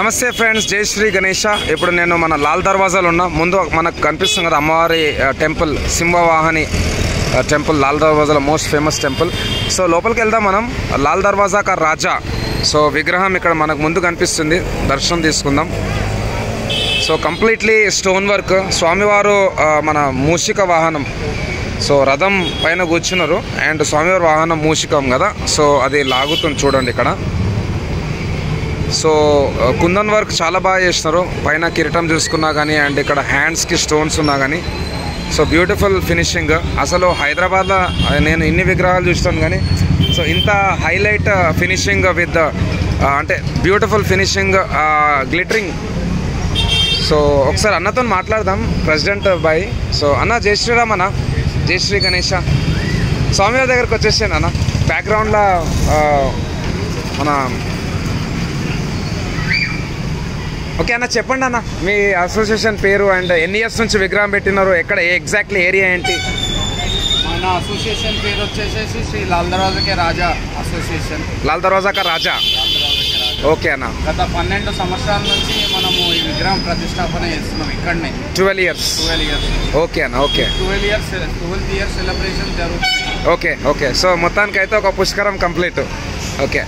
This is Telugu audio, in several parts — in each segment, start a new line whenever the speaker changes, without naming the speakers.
నమస్తే ఫ్రెండ్స్, జై శ్రీ గణేష. ఇప్పుడు నేను మన లాల్ దర్వాజాలో ఉన్నా. ముందు మనకు కనిపిస్తుంది కదా అమ్మవారి టెంపుల్, సింహవాహని టెంపుల్, లాల్ దర్వాజాలో మోస్ట్ ఫేమస్ టెంపుల్. సో లోపలికి వెళ్దాం మనం. లాల్ దర్వాజా కా రాజా సో విగ్రహం ఇక్కడ మనకు ముందు కనిపిస్తుంది, దర్శనం తీసుకుందాం. So completely stone work. స్వామివారు మన మూషిక వాహనం, సో రథం పైన కూర్చున్నారు అండ్ స్వామివారి వాహనం మూషికం కదా, సో అది లాగుతుంది చూడండి ఇక్కడ. సో కుందన్ వర్క్ చాలా బాగా చేసినారు. పైన కిరీటం చూసుకున్నా కానీ అండ్ ఇక్కడ హ్యాండ్స్కి స్టోన్స్ ఉన్నా కానీ సో బ్యూటిఫుల్ ఫినిషింగ్. అసలు హైదరాబాద్లో నేను ఇన్ని విగ్రహాలు చూస్తాను కానీ సో ఇంత హైలైట్ ఫినిషింగ్ విత్ అంటే బ్యూటిఫుల్ ఫినిషింగ్, గ్లిటరింగ్. సో ఒకసారి అన్నతో మాట్లాడదాం, ప్రెసిడెంట్ బాయ్. సో అన్న, జై శ్రీరామ్ అన్న, జై శ్రీ గణేష. స్వామివారి దగ్గరకు వచ్చేసాను అన్న. బ్యాక్గ్రౌండ్లో మన ఓకే అన్న, చెప్పండి అన్న మీ అసోసియేషన్ పేరు అండ్ ఎన్ని ఇయర్స్ నుంచి విగ్రహం పెట్టినారు, ఎక్కడ ఎగ్జాక్ట్లీ ఏరియా ఏంటి?
మన అసోసియేషన్ పేరు వచ్చేసి శ్రీ లాల్ దర్వాజా కే రాజా అసోసియేషన్.
లాల్ దర్వాజా కా రాజా. ఓకే అన్న.
గత 12 సంవత్సరాల నుంచి మనము ఈ విగ్రహం ప్రతిష్టాపన చేస్తున్నాం ఇక్కడనే.
12 ఇయర్స్. ఓకే అన్న. ఓకే,
12 ఇయర్స్ సెలబ్రేషన్ జరుగుతుంది.
Okay okay. సో మొత్తానికైతే ఒక పుష్కరం కంప్లీట్. ఓకే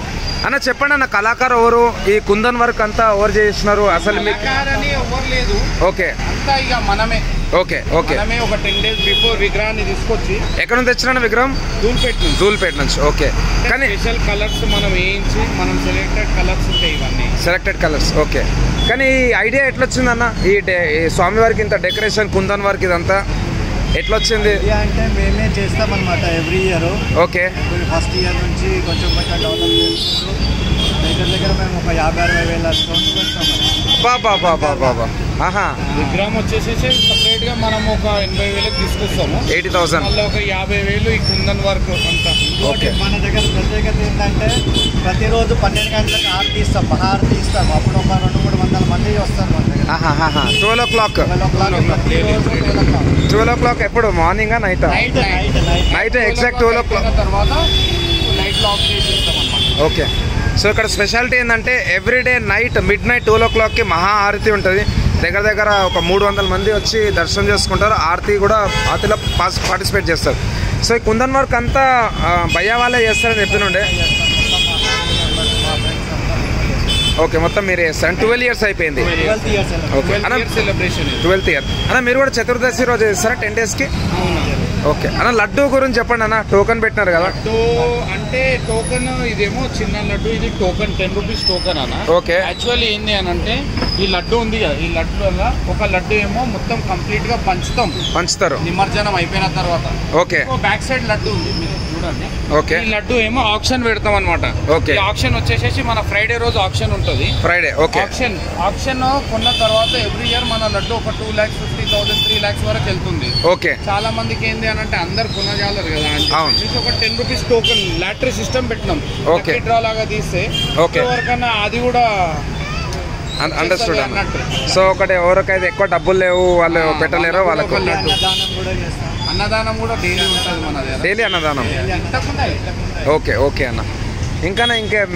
అన్న, చెప్పండి అన్న, కళాకారు ఎవరు? ఈ కుందన్ వర్క్ అంతా ఎవరు చేసినారు అసలు?
కళాకారని ఎవరు లేదు.
ఓకే,
అంతా ఇక మనమే.
Okay okay.
మనమే ఒక 10 days బిఫోర్ విగ్రహాన్ని తీసుకొచ్చి.
ఎక్కడ నుంచి తెచ్చినా విగ్రహం? ధూల్పేట నుంచి. ఓకే, కానీ
స్పెషల్ కలర్స్ మనం వేయించి మనం సెలెక్టెడ్ కలర్స్ ఉంటాయి, ఇవన్నీ
సెలెక్టెడ్ కలర్స్. ఓకే, కానీ ఈ ఐడియా ఎట్లా వచ్చిందన్న? ఈ స్వామివారికి ఇంత డెకరేషన్, కుందన్ వర్క్ ఇదంతా ఎట్లా వచ్చింది?
అంటే మేమే చేస్తామన్నమాట every year.
Okay,
first year నుంచి కొంచెం డెవలప్ చేసుకుంటూ దగ్గర మేము ఒక 50-60 వేల స్టోన్స్ పెడతాము.
బాబా. ఆహా.
విగ్రహం వచ్చేసి సపరేట్ గా మనం ఒక 80,000 తీసుకొస్తాము.
80,000.
మళ్ళీ ఒక 50,000 ఈ కుందన్ వర్క్ అంతా.
ఓకే.
మన దగ్గర ప్రత్యేకత ఏంటంటే ప్రతిరోజు 12 గంటలకు ఆరతి ఇస్తాం, మహారతి ఇస్తాం. అప్పుడు ఒక 200-300 మంది వస్తారు మన దగ్గర.
12 o'clock. 12 o'clock ఎప్పుడు? మార్నింగా నైట్? నైట్ ఎగ్జాక్ట్ 12 o'clock
తర్వాత లైట్ ఆఫ్ చేసి ఇస్తాం అన్నమాట.
ఓకే. సో ఇక్కడ స్పెషాలిటీ ఏంటంటే ఎవ్రీడే నైట్ మిడ్-నైట్ 12 o'clockకి మహా ఆరతి ఉంటుంది. దగ్గర ఒక 300 మంది వచ్చి దర్శనం చేసుకుంటారు. ఆరతిలో పార్టిసిపేట్ చేస్తారు. సో ఈ కుందన్ వర్క్ అంతా భయ్యా వాళ్ళే చేస్తారని చెప్పినుండే. ఓకే, మొత్తం మీరే చేస్తారు. 12 years అయిపోయింది. ఓకే అన్న, 12th year అన్న. మీరు కూడా చతుర్దశి రోజు చేస్తారా 10 daysకి? ఓకే అన్న, లడ్డూ గురించి చెప్పండి అన్న. టోకెన్ పెట్టినారు కదా?
లడ్డూ అంటే టోకెన్, ఇదేమో చిన్న లడ్డు, ఇది టోకెన్ 10 rupees టోకెన్ అన్న.
ఓకే.
యాక్చువల్లీ ఏంది అని అంటే ఈ లడ్డు ఉంది కదా, ఈ లడ్డు వల్ల ఒక లడ్డు ఏమో మొత్తం కంప్లీట్ గా పంచుతారు నిమజ్జనం అయిపోయిన తర్వాత.
ఓకే.
బ్యాక్ సైడ్ లడ్డు ఉంది, మీరు చూడండి.
ఓకే.
ఈ లడ్డు ఏమో ఆప్షన్ పెడతాం అనమాట.
ఓకే.
ఆప్షన్ వచ్చేసి మన ఫ్రైడే రోజు ఆప్షన్ ఉంటుంది.
ఫ్రైడే. ఓకే.
ఆప్షన్ కొన్న తర్వాత ఎవ్రీ ఇయర్ మన లడ్డు ఒక 2,50,000 3 lakhs వరకు వెళ్తుంది.
ఓకే.
చాలా మందికి ఏంది అని అంటే అందరు కొనజాలరు కదా అని చెప్పేసి ఒక 10 rupees టోకెన్ లాటరీ సిస్టమ్ పెట్టినాం.
ఓకే.
డ్రా లాగా తీస్తే ఎవరికన్నా అది కూడా
అండర్స్టూడ్ అన్నట్టు. సో ఒకటి ఎవరికైతే ఎక్కువ డబ్బులు లేవు, వాళ్ళు పెట్టలేరో వాళ్ళకు
అన్నదానం కూడా డైలీ ఉంటుంది మన దగ్గర.
డైలీ అన్నదానం. ఓకే ఓకే అన్న. ఇంకా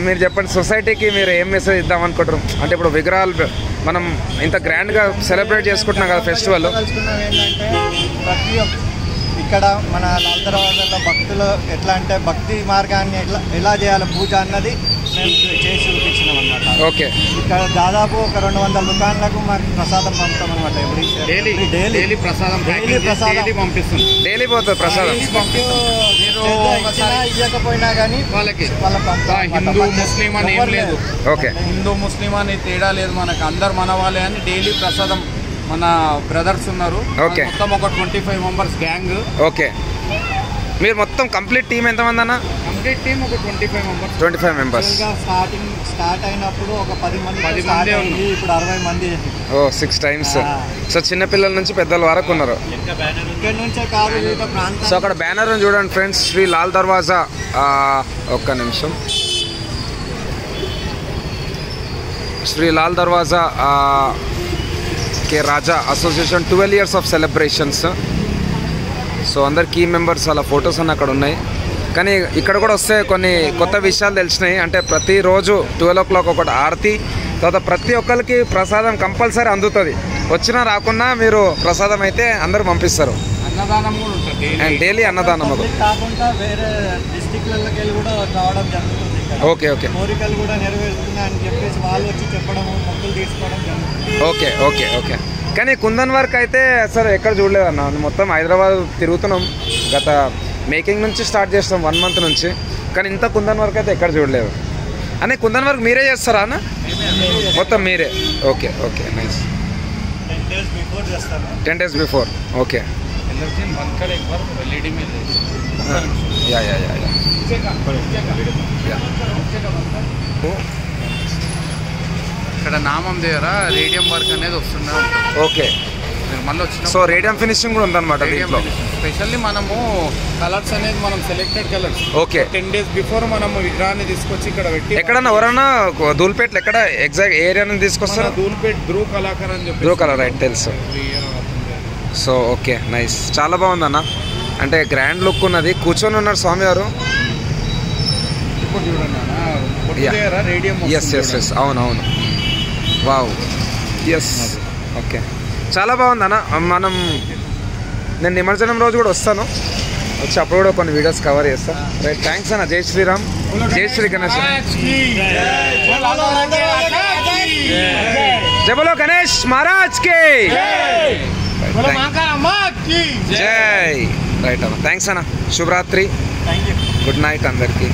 మీరు చెప్పండి, సొసైటీకి మీరు ఏం మెసేజ్ ఇద్దాం అనుకుంటారు? అంటే ఇప్పుడు విగ్రహాలు మనం ఇంత గ్రాండ్గా సెలబ్రేట్ చేసుకుంటున్నాం కదా ఫెస్టివల్.
ఇక్కడ మన లాల్ దర్వాజాలో భక్తులు ఎట్లా అంటే భక్తి మార్గాన్ని ఎలా చేయాలి పూజ అన్నది మేము చేసి చూపించినాం అనమాట.
ఓకే.
ఇక్కడ దాదాపు ఒక 200 దుకాణాలకు మాకు ప్రసాదం పంపుతాం అనమాట.
డైలీ ప్రసాదం పంపిస్తుంది.
డైలీ పోతుంది ప్రసాదం.
ఇవ్వకపోయినా కానీ
వాళ్ళకి
హిందూ
ముస్లిం అని ఏం లేదు.
ఓకే.
హిందూ ముస్లిం అని తేడా లేదు మనకు, అందరు మన వాళ్ళే అని డైలీ ప్రసాదం. మన బ్రదర్స్ ఉన్నారు.
ఓకే.
మొత్తం ఒక 25 members గ్యాంగ్.
ఓకే. మీరు మొత్తం కంప్లీట్ టీం ఎంతమంది అన్న?
కంప్లీట్ టీం ఒక
25 members.
స్టార్ట్ అయినప్పుడు ఒక 10 మంది ఇప్పుడు 60 మంది.
6 times. సో చిన్నపిల్లల నుంచి పెద్దల వరకు ఉన్నారు.
ఇక్కడ నుంచే కాదు,
సో అక్కడ బ్యానర్ చూడండి ఫ్రెండ్స్, శ్రీ లాల్ దర్వాజా. ఒక్క నిమిషం. శ్రీ లాల్ దర్వాజా కే Raja association 12 years of celebrations. So అందరు కీ మెంబర్స్ అలా ఫొటోస్ అన్న అక్కడ ఉన్నాయి. కానీ ఇక్కడ కూడా వస్తే కొన్ని కొత్త విషయాలు తెలిసినాయి. అంటే ప్రతిరోజు 12 o'clock ఒకటి ఆరతి, తర్వాత ప్రతి ఒక్కరికి ప్రసాదం కంపల్సరీ అందుతుంది. వచ్చినా రాకున్నా మీరు ప్రసాదం అయితే అందరూ పంపిస్తారు.
అన్నదానం కూడా ఉంటుంది
అండ్ డైలీ అన్నదానం
కాకుండా వేరే డిస్టిక్లకి వెళ్ళి కూడా రావడం జరుగుతుంది.
ఓకే ఓకే
కోరికలు కూడా నెరవేరుతున్నాయి అని చెప్పేసి వాళ్ళు వచ్చి చెప్పడం, మొక్కులు తీసుకోవడం జరుగుతుంది.
Okay okay okay. కానీ కుందన్ వర్క్ అయితే అసలు ఎక్కడ చూడలేదు అన్న. మొత్తం హైదరాబాద్ తిరుగుతున్నాం, గత మేకింగ్ నుంచి స్టార్ట్ చేస్తాం 1 month నుంచి, కానీ ఇంత కుందన్ వర్క్ అయితే ఎక్కడ చూడలేదు. అనే కుందన్ వర్క్ మీరే చేస్తారా అన్న? మొత్తం మీరే. Okay okay nice.
10 days before చేస్తాను.
10 days before. Okay. Yeah yeah yeah yeah.
ఇక్కడ నామం దగ్గర రేడియం వర్క్ అనేది వస్తుండే ఉంటుంది.
ఓకే.
మళ్ళీ వచ్చిన
సో రేడియం ఫినిషింగ్ కూడా ఉందన్నమాట దీంట్లో.
స్పెషల్లీ మనము కలర్స్ అనేది మనం selected colours.
Okay.
10 days before మనము విగ్రహాన్ని తీసుకొచ్చి ఇక్కడ పెట్టి.
ఎక్కడన్నా ఎవరన్నా ధూల్పేటలో ఎక్కడ ఎగ్జాక్ట్ ఏరియా నుంచి తీసుకొస్తారు?
ధూల్పేట్ ధ్రువ్ కళాకార్ అని చెప్పి.
ధ్రువ్ కలర్ రైట్ తెలుసు. సో ఓకే నైస్, చాలా బాగుందన్న. అంటే గ్రాండ్ లుక్ ఉన్నది. కూర్చొని ఉన్నారు స్వామివారు.
ఇప్పుడు చూడండి రేడియం.
ఎస్ ఎస్ ఎస్ అవును అవును. Wow yes. ఓకే చాలా బాగుందన్న. నేను నిమజ్జనం రోజు కూడా వస్తాను, వచ్చి అప్పుడు కూడా కొన్ని వీడియోస్ కవర్ చేస్తాను. రైట్ థ్యాంక్స్ అన్న. జై శ్రీరామ్, జై శ్రీ గణేష్. జై బోలో గణేష్ మహారాజ్ కి జై. రైట్ అన్న, థ్యాంక్స్ అన్న. శుభరాత్రి, గుడ్ నైట్ అందరికీ.